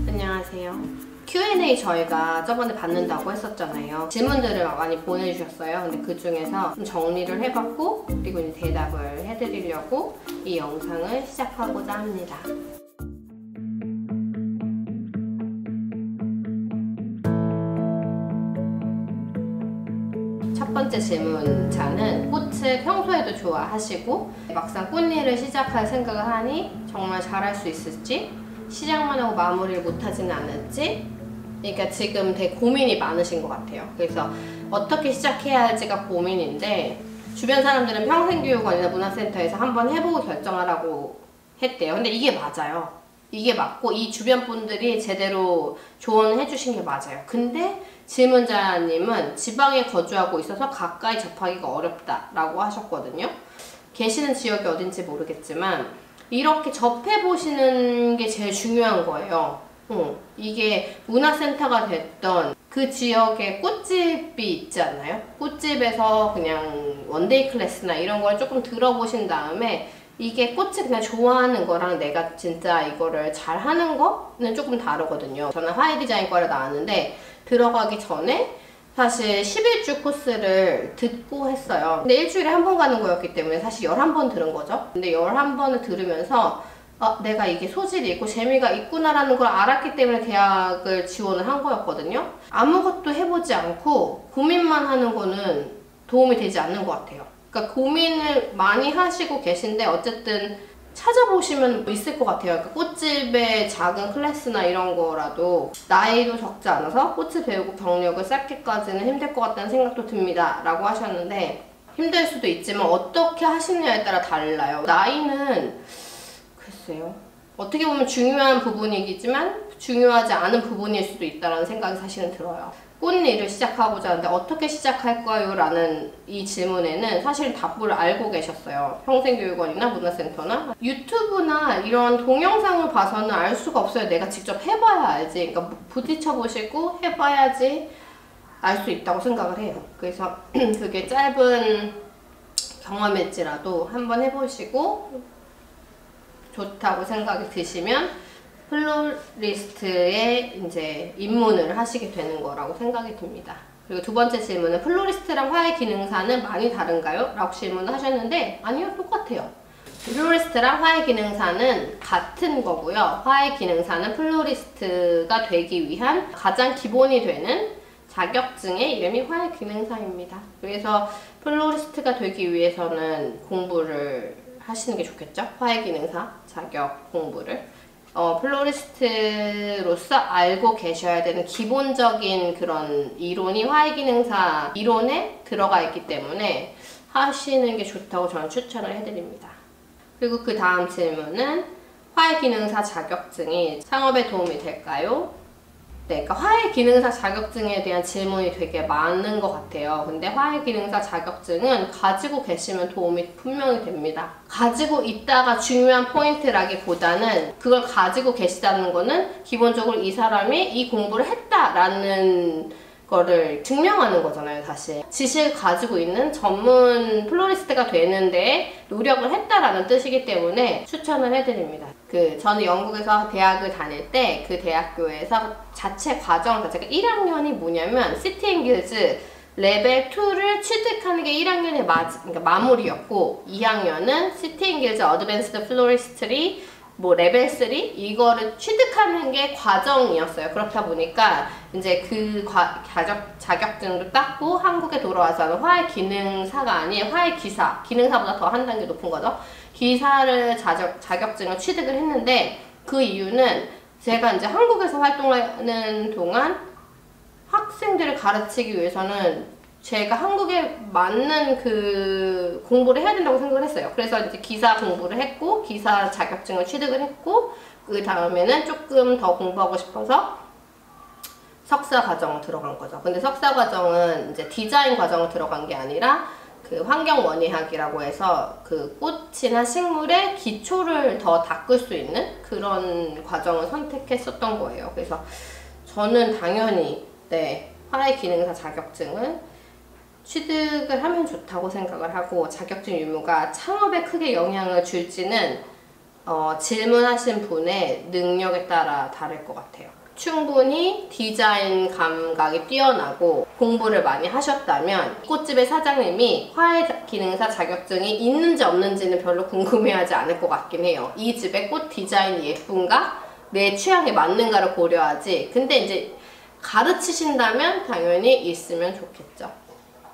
안녕하세요. Q&A 저희가 저번에 받는다고 했었잖아요. 질문들을 많이 보내주셨어요. 근데 그 중에서 좀 정리를 해봤고, 그리고 이제 대답을 해드리려고 이 영상을 시작하고자 합니다. 첫 번째 질문자는 꽃을 평소에도 좋아하시고 막상 꽃일을 시작할 생각을 하니 정말 잘할 수 있을지, 시작만 하고 마무리를 못하지는 않을지, 그러니까 지금 되게 고민이 많으신 것 같아요. 그래서 어떻게 시작해야 할지가 고민인데, 주변 사람들은 평생교육원이나 문화센터에서 한번 해보고 결정하라고 했대요. 근데 이게 맞아요. 이게 맞고 이 주변 분들이 제대로 조언해 주신 게 맞아요. 근데 질문자님은 지방에 거주하고 있어서 가까이 접하기가 어렵다라고 하셨거든요. 계시는 지역이 어딘지 모르겠지만 이렇게 접해보시는 게 제일 중요한 거예요. 이게 문화센터가 됐던 그 지역에 꽃집이 있지 않나요? 꽃집에서 그냥 원데이 클래스나 이런 걸 조금 들어보신 다음에 이게 꽃을 그냥 좋아하는 거랑 내가 진짜 이거를 잘하는 거는 조금 다르거든요. 저는 화훼 디자인과를 나왔는데 들어가기 전에 사실 11주 코스를 듣고 했어요. 근데 일주일에 한 번 가는 거였기 때문에 사실 11번 들은 거죠. 근데 11번을 들으면서 내가 이게 소질이 있고 재미가 있구나라는 걸 알았기 때문에 대학을 지원을 한 거였거든요. 아무것도 해보지 않고 고민만 하는 거는 도움이 되지 않는 것 같아요. 그러니까 고민을 많이 하시고 계신데 어쨌든 찾아보시면 있을 것 같아요. 그러니까 꽃집의 작은 클래스나 이런 거라도 나이도 적지 않아서 꽃을 배우고 경력을 쌓기까지는 힘들 것 같다는 생각도 듭니다 라고 하셨는데, 힘들 수도 있지만 어떻게 하시느냐에 따라 달라요. 나이는 글쎄요, 어떻게 보면 중요한 부분이지만 중요하지 않은 부분일 수도 있다는 생각이 사실은 들어요. 꽃일을 시작하고자 하는데 어떻게 시작할까요? 라는 이 질문에는 사실 답을 알고 계셨어요. 평생교육원이나 문화센터나 유튜브나 이런 동영상을 봐서는 알 수가 없어요. 내가 직접 해봐야 알지. 그러니까 부딪혀보시고 해봐야지 알 수 있다고 생각을 해요. 그래서 그게 짧은 경험일지라도 한번 해보시고 좋다고 생각이 드시면 플로리스트에 이제 입문을 하시게 되는 거라고 생각이 듭니다. 그리고 두 번째 질문은 플로리스트랑 화훼 기능사는 많이 다른가요? 라고 질문을 하셨는데, 아니요, 똑같아요. 플로리스트랑 화훼 기능사는 같은 거고요. 화훼 기능사는 플로리스트가 되기 위한 가장 기본이 되는 자격증의 이름이 화훼 기능사입니다. 그래서 플로리스트가 되기 위해서는 공부를 하시는 게 좋겠죠? 화훼 기능사 자격 공부를. 플로리스트로서 알고 계셔야 되는 기본적인 그런 이론이 화훼 기능사 이론에 들어가 있기 때문에 하시는 게 좋다고 저는 추천을 해드립니다. 그리고 그 다음 질문은 화훼 기능사 자격증이 창업에 도움이 될까요? 네, 그러니까 화훼 기능사 자격증에 대한 질문이 되게 많은 것 같아요. 근데 화훼 기능사 자격증은 가지고 계시면 도움이 분명히 됩니다. 가지고 있다가 중요한 포인트라기보다는 그걸 가지고 계시다는 거는 기본적으로 이 사람이 이 공부를 했다라는 거를 증명하는 거잖아요. 사실 지식을 가지고 있는 전문 플로리스트가 되는데 노력을 했다라는 뜻이기 때문에 추천을 해드립니다. 저는 영국에서 대학을 다닐 때 그 대학교에서 자체 과정 자체가 1학년이 뭐냐면 시티 앤 길즈 레벨 2를 취득하는 게 1학년의 그러니까 마무리였고, 2학년은 시티 앤 길즈 어드밴스드 플로리스트리 레벨 3 이거를 취득하는 게 과정이었어요. 그렇다 보니까 이제 그 자격증도 땄고 한국에 돌아와서는 화훼 기능사가 아닌 화훼 기사, 기능사보다 더 한 단계 높은 거죠. 기사를 자격증을 취득을 했는데, 그 이유는 제가 이제 한국에서 활동하는 동안 학생들을 가르치기 위해서는 제가 한국에 맞는 그 공부를 해야 된다고 생각을 했어요. 그래서 이제 기사 공부를 했고, 기사 자격증을 취득을 했고, 그 다음에는 조금 더 공부하고 싶어서 석사 과정을 들어간 거죠. 근데 석사 과정은 이제 디자인 과정을 들어간 게 아니라 그 환경원예학이라고 해서 그 꽃이나 식물의 기초를 더 닦을 수 있는 그런 과정을 선택했었던 거예요. 그래서 저는 당연히 화훼 기능사 자격증은 취득을 하면 좋다고 생각을 하고, 자격증 유무가 창업에 크게 영향을 줄지는 질문하신 분의 능력에 따라 다를 것 같아요. 충분히 디자인 감각이 뛰어나고 공부를 많이 하셨다면 꽃집의 사장님이 화훼기능사 자격증이 있는지 없는지는 별로 궁금해하지 않을 것 같긴 해요. 이 집의 꽃 디자인이 예쁜가? 내 취향에 맞는가를 고려하지. 근데 이제 가르치신다면 당연히 있으면 좋겠죠.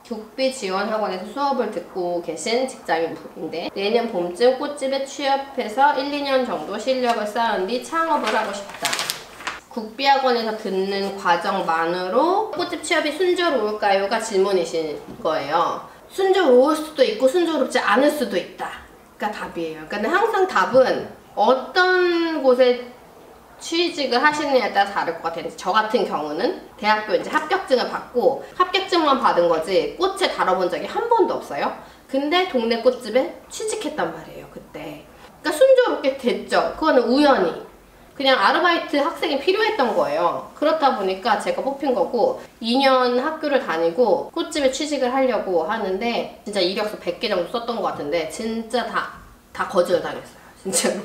국비 지원 학원에서 수업을 듣고 계신 직장인분인데 내년 봄쯤 꽃집에 취업해서 1, 2년 정도 실력을 쌓은 뒤 창업을 하고 싶다. 국비학원에서 듣는 과정만으로 꽃집 취업이 순조로울까요?가 질문이신 거예요. 순조로울 수도 있고 순조롭지 않을 수도 있다 가 답이에요. 그러니까 항상 답은 어떤 곳에 취직을 하시느냐에 따라 다를 것 같아요. 저 같은 경우는 대학교 이제 합격증을 받고 합격증만 받은 거지 꽃에 다뤄본 적이 한 번도 없어요. 근데 동네 꽃집에 취직했단 말이에요, 그때. 그러니까 순조롭게 됐죠. 그거는 우연히. 그냥 아르바이트 학생이 필요했던 거예요. 그렇다 보니까 제가 뽑힌 거고 2년 학교를 다니고 꽃집에 취직을 하려고 하는데 진짜 이력서 100개 정도 썼던 것 같은데 진짜 다 거절당했어요. 진짜로.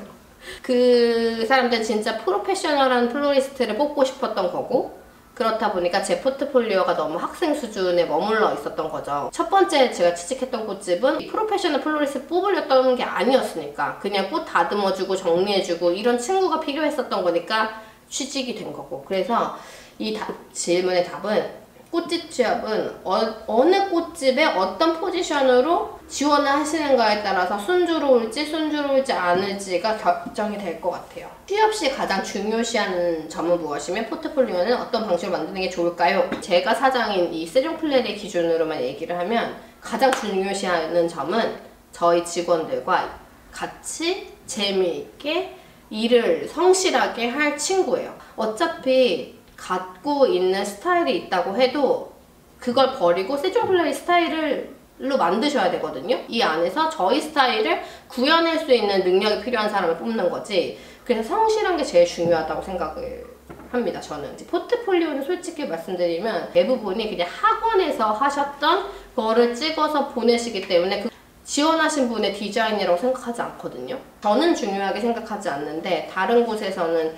그 사람들은 진짜 프로페셔널한 플로리스트를 뽑고 싶었던 거고 그렇다 보니까 제 포트폴리오가 너무 학생 수준에 머물러 있었던 거죠. 첫 번째 제가 취직했던 꽃집은 프로페셔널 플로리스트 뽑으려던 게 아니었으니까 그냥 꽃 다듬어주고 정리해주고 이런 친구가 필요했었던 거니까 취직이 된 거고. 그래서 이 질문의 답은 꽃집 취업은 어느 꽃집에 어떤 포지션으로 지원을 하시는가에 따라서 순조로울지 않을지가 결정이 될 것 같아요. 취업 시 가장 중요시하는 점은 무엇이며 포트폴리오는 어떤 방식으로 만드는 게 좋을까요? 제가 사장인 이 세종플레리 기준으로만 얘기를 하면 가장 중요시하는 점은 저희 직원들과 같이 재미있게 일을 성실하게 할 친구예요. 어차피 갖고 있는 스타일이 있다고 해도 그걸 버리고 세종플레리 스타일로 만드셔야 되거든요. 이 안에서 저희 스타일을 구현할 수 있는 능력이 필요한 사람을 뽑는 거지. 그래서 성실한 게 제일 중요하다고 생각을 합니다. 저는 포트폴리오는 솔직히 말씀드리면 대부분이 그냥 학원에서 하셨던 거를 찍어서 보내시기 때문에 지원하신 분의 디자인이라고 생각하지 않거든요. 저는 중요하게 생각하지 않는데 다른 곳에서는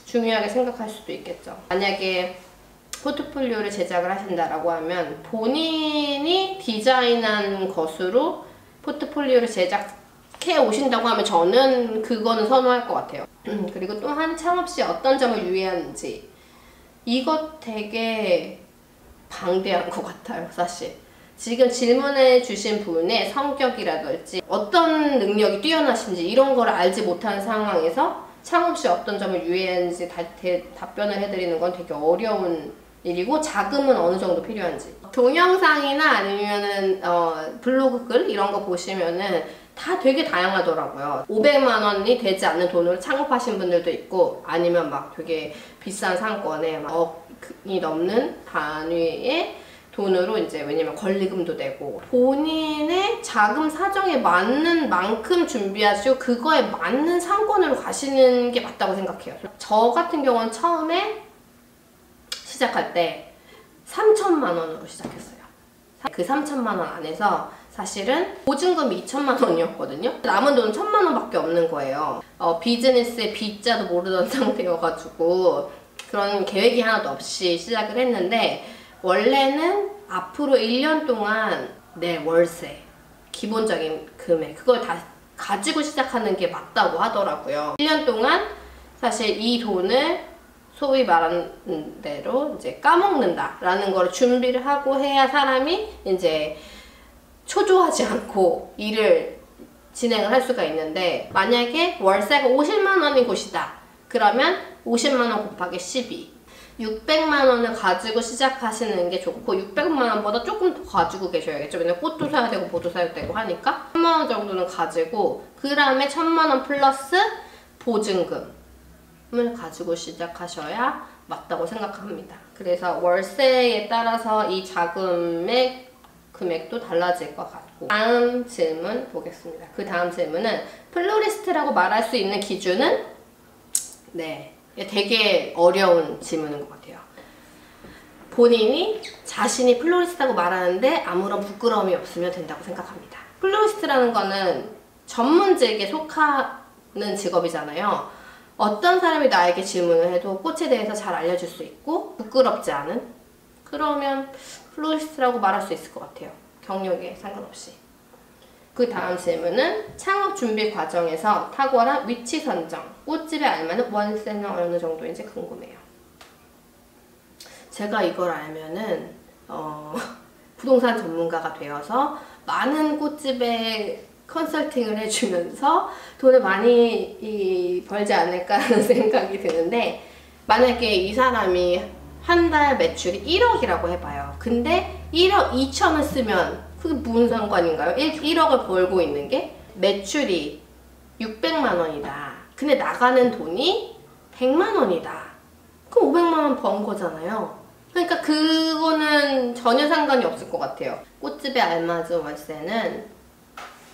중요하게 생각할 수도 있겠죠. 만약에 포트폴리오를 제작을 하신다라고 하면 본인이 디자인한 것으로 포트폴리오를 제작해 오신다고 하면 저는 그거는 선호할 것 같아요. 그리고 또한 창업 시 어떤 점을 유의하는지 이것 되게 방대한 것 같아요, 사실. 지금 질문해 주신 분의 성격이라든지 어떤 능력이 뛰어나신지 이런 걸 알지 못하는 상황에서 창업 시 어떤 점을 유의하는지 답변을 해드리는 건 되게 어려운 일이고 자금은 어느 정도 필요한지 동영상이나 아니면은 블로그 글 이런 거 보시면은 다 되게 다양하더라고요. 500만 원이 되지 않는 돈으로 창업하신 분들도 있고 아니면 막 되게 비싼 상권에 막 억이 넘는 단위의 돈으로 이제 왜냐면 권리금도 내고 본인의 자금 사정에 맞는 만큼 준비하시고 그거에 맞는 상권으로 가시는 게 맞다고 생각해요. 저 같은 경우는 처음에 시작할 때 3천만 원으로 시작했어요. 그 3천만 원 안에서 사실은 보증금이 2천만 원이었거든요. 남은 돈은 1천만 원밖에 없는 거예요. 비즈니스의 B자도 모르던 상태여가지고 그런 계획이 하나도 없이 시작을 했는데 원래는 앞으로 1년 동안 내 월세, 기본적인 금액 그걸 다 가지고 시작하는 게 맞다고 하더라고요. 1년 동안 사실 이 돈을 소위 말하는 대로 이제 까먹는다라는 걸 준비를 하고 해야 사람이 이제 초조하지 않고 일을 진행을 할 수가 있는데 만약에 월세가 50만 원인 곳이다. 그러면 50만 원 곱하기 12 600만 원을 가지고 시작하시는 게 좋고 600만 원보다 조금 더 가지고 계셔야겠죠. 왜냐면 꽃도 사야 되고 뭐도 사야 되고 하니까 1000만 원 정도는 가지고 그 다음에 1000만 원 플러스 보증금을 가지고 시작하셔야 맞다고 생각합니다. 그래서 월세에 따라서 이 자금의 금액도 달라질 것 같고 다음 질문 보겠습니다. 그 다음 질문은 플로리스트라고 말할 수 있는 기준은 되게 어려운 질문인 것 같아요. 본인이 자신이 플로리스트라고 말하는데 아무런 부끄러움이 없으면 된다고 생각합니다. 플로리스트라는 거는 전문직에 속하는 직업이잖아요. 어떤 사람이 나에게 질문을 해도 꽃에 대해서 잘 알려줄 수 있고 부끄럽지 않은, 그러면 플로리스트라고 말할 수 있을 것 같아요. 경력에 상관없이. 그 다음 질문은 창업 준비 과정에서 탁월한 위치 선정, 꽃집에 알맞은 월세는 어느 정도인지 궁금해요. 제가 이걸 알면은 부동산 전문가가 되어서 많은 꽃집에 컨설팅을 해주면서 돈을 많이 벌지 않을까라는 생각이 드는데, 만약에 이 사람이 한 달 매출이 1억이라고 해봐요. 근데 1억 2천을 쓰면 그게 무슨 상관인가요? 1억을 벌고 있는 게 매출이 600만 원이다. 근데 나가는 돈이 100만 원이다. 그럼 500만 원 번 거잖아요. 그러니까 그거는 전혀 상관이 없을 것 같아요. 꽃집에 알맞은 월세는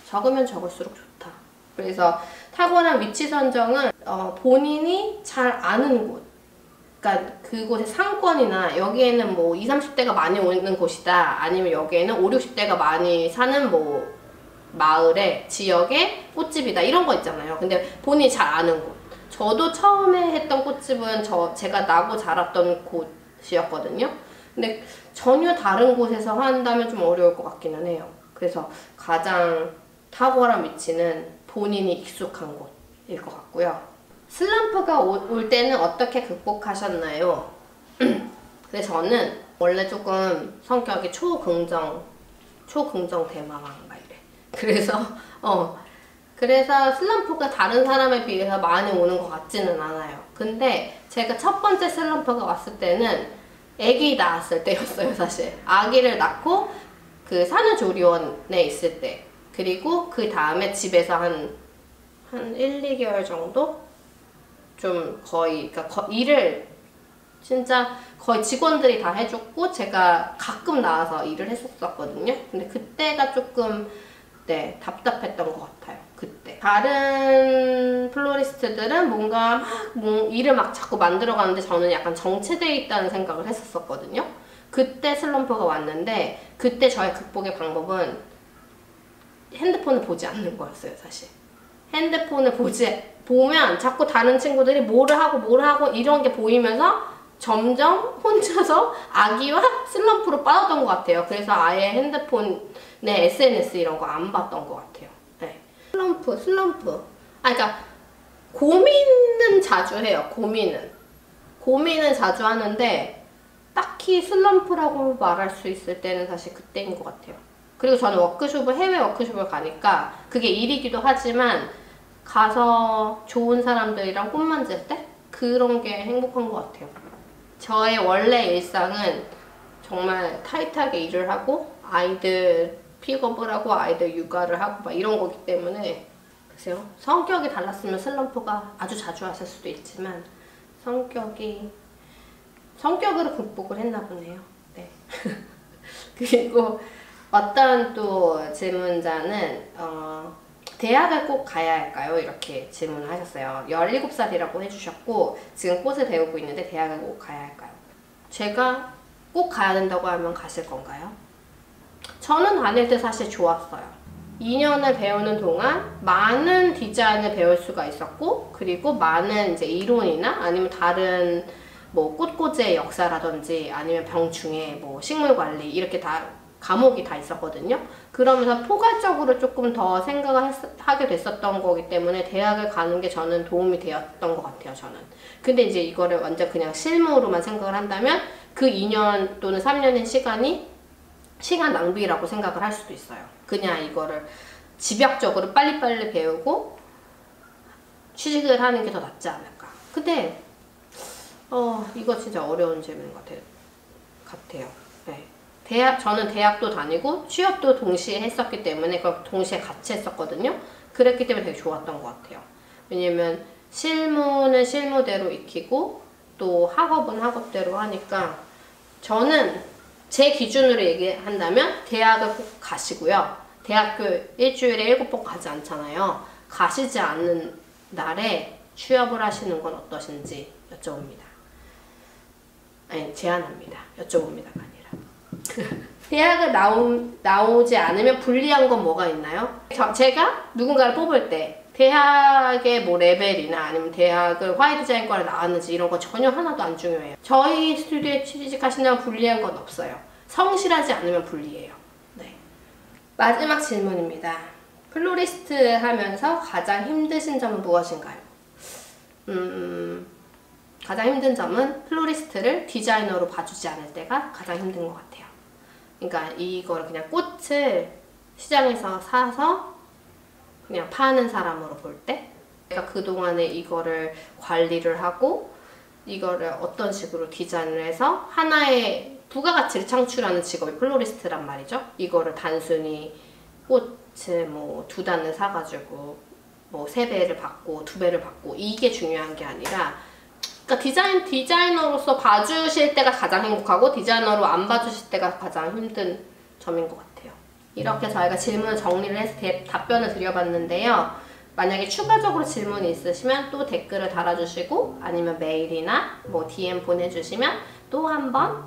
적으면 적을수록 좋다. 그래서 탁월한 위치 선정은 본인이 잘 아는 곳, 그러니까 그곳의 상권이나 여기에는 뭐 20, 30대가 많이 오는 곳이다, 아니면 여기에는 5, 60대가 많이 사는 뭐 마을에 지역의 꽃집이다, 이런 거 있잖아요. 근데 본인이 잘 아는 곳. 저도 처음에 했던 꽃집은 제가 나고 자랐던 곳이었거든요. 근데 전혀 다른 곳에서 한다면 좀 어려울 것 같기는 해요. 그래서 가장 탁월한 위치는 본인이 익숙한 곳일 것 같고요. 슬럼프가 올 때는 어떻게 극복하셨나요? 근데 저는 원래 조금 성격이 초긍정 대마왕 막 이래. 그래서 슬럼프가 다른 사람에 비해서 많이 오는 것 같지는 않아요. 근데 제가 첫 번째 슬럼프가 왔을 때는 아기 낳았을 때였어요, 사실. 아기를 낳고 그 산후조리원에 있을 때. 그리고 그 다음에 집에서 한 1, 2개월 정도? 좀 거의, 그러니까 일을 진짜 거의 직원들이 다 해줬고, 제가 가끔 나와서 일을 했었거든요. 근데 그때가 조금, 네, 답답했던 것 같아요. 그때. 다른 플로리스트들은 뭔가 일을 막 자꾸 만들어가는데 저는 약간 정체되어 있다는 생각을 했었거든요. 그때 슬럼프가 왔는데, 그때 저의 극복의 방법은 핸드폰을 보지 않는 거였어요, 사실. 핸드폰을 보면 자꾸 다른 친구들이 뭐를 하고 이런 게 보이면서 점점 혼자서 아기와 슬럼프로 빠졌던 것 같아요. 그래서 아예 핸드폰에 SNS 이런 거 안 봤던 것 같아요. 네. 슬럼프. 그러니까 고민은 자주 해요. 고민은 자주 하는데 딱히 슬럼프라고 말할 수 있을 때는 사실 그때인 것 같아요. 그리고 저는 해외 워크숍을 가니까 그게 일이기도 하지만 가서 좋은 사람들이랑 꽃 만질 때 그런 게 행복한 것 같아요. 저의 원래 일상은 정말 타이트하게 일을 하고 아이들 픽업을 하고 아이들 육아를 하고 막 이런 거기 때문에, 글쎄요, 성격이 달랐으면 슬럼프가 아주 자주 왔을 수도 있지만 성격으로 극복을 했나 보네요. 네. 그리고 어떤 또 질문자는 대학을 꼭 가야 할까요? 이렇게 질문을 하셨어요. 17살이라고 해주셨고 지금 꽃을 배우고 있는데 대학을 꼭 가야 할까요? 제가 꼭 가야 된다고 하면 가실 건가요? 저는 다닐 때 사실 좋았어요. 2년을 배우는 동안 많은 디자인을 배울 수가 있었고, 그리고 많은 이제 이론이나 아니면 다른 뭐 꽃꽂이의 역사라든지 아니면 병충해, 뭐 식물 관리, 이렇게 다 과목이 다 있었거든요. 그러면서 포괄적으로 조금 더 생각을 하게 됐었던 거기 때문에 대학을 가는 게 저는 도움이 되었던 것 같아요, 저는. 근데 이제 이거를 완전 그냥 실무로만 생각을 한다면 그 2년 또는 3년의 시간 낭비라고 생각을 할 수도 있어요. 그냥 이거를 집약적으로 빨리빨리 배우고 취직을 하는 게 더 낫지 않을까. 근데 이거 진짜 어려운 질문인 것 같아요. 네. 저는 대학도 다니고 취업도 동시에 했었기 때문에 그걸 동시에 같이 했었거든요. 그랬기 때문에 되게 좋았던 것 같아요. 왜냐면 실무는 실무대로 익히고 또 학업은 학업대로 하니까, 저는 제 기준으로 얘기한다면 대학을 꼭 가시고요. 대학교 일주일에 7번 가지 않잖아요. 가시지 않는 날에 취업을 하시는 건 어떠신지 여쭤봅니다. 아니, 제안합니다. 여쭤봅니다가 아니라. 대학을 나오지 않으면 불리한 건 뭐가 있나요? 제가 누군가를 뽑을 때 대학의 뭐 레벨이나 아니면 대학을 화이트 디자인과를 나왔는지 이런 거 전혀 하나도 안 중요해요. 저희 스튜디오에 취직하신다면 불리한 건 없어요. 성실하지 않으면 불리해요. 네. 마지막 질문입니다. 플로리스트 하면서 가장 힘드신 점은 무엇인가요? 가장 힘든 점은 플로리스트를 디자이너로 봐주지 않을 때가 가장 힘든 것 같아요. 그러니까 이거를 그냥 꽃을 시장에서 사서 그냥 파는 사람으로 볼 때, 내가 그동안에 이거를 관리를 하고 이거를 어떤 식으로 디자인을 해서 하나의 부가가치를 창출하는 직업이 플로리스트란 말이죠. 이거를 단순히 꽃을 뭐 2단을 사가지고 뭐 3배를 받고 2배를 받고 이게 중요한 게 아니라, 그러니까 디자이너로서 봐주실 때가 가장 행복하고 디자이너로 안 봐주실 때가 가장 힘든 점인 것 같아요. 이렇게 저희가 질문을 정리를 해서 답변을 드려봤는데요. 만약에 추가적으로 질문이 있으시면 또 댓글을 달아주시고 아니면 메일이나 뭐 DM 보내주시면 또 한번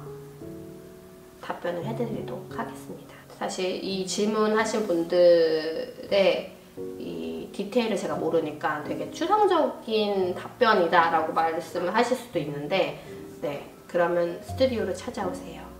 답변을 해드리도록 하겠습니다. 사실 이 질문하신 분들의 이 디테일을 제가 모르니까 되게 추상적인 답변이다 라고 말씀을 하실 수도 있는데, 네, 그러면 스튜디오를 찾아오세요.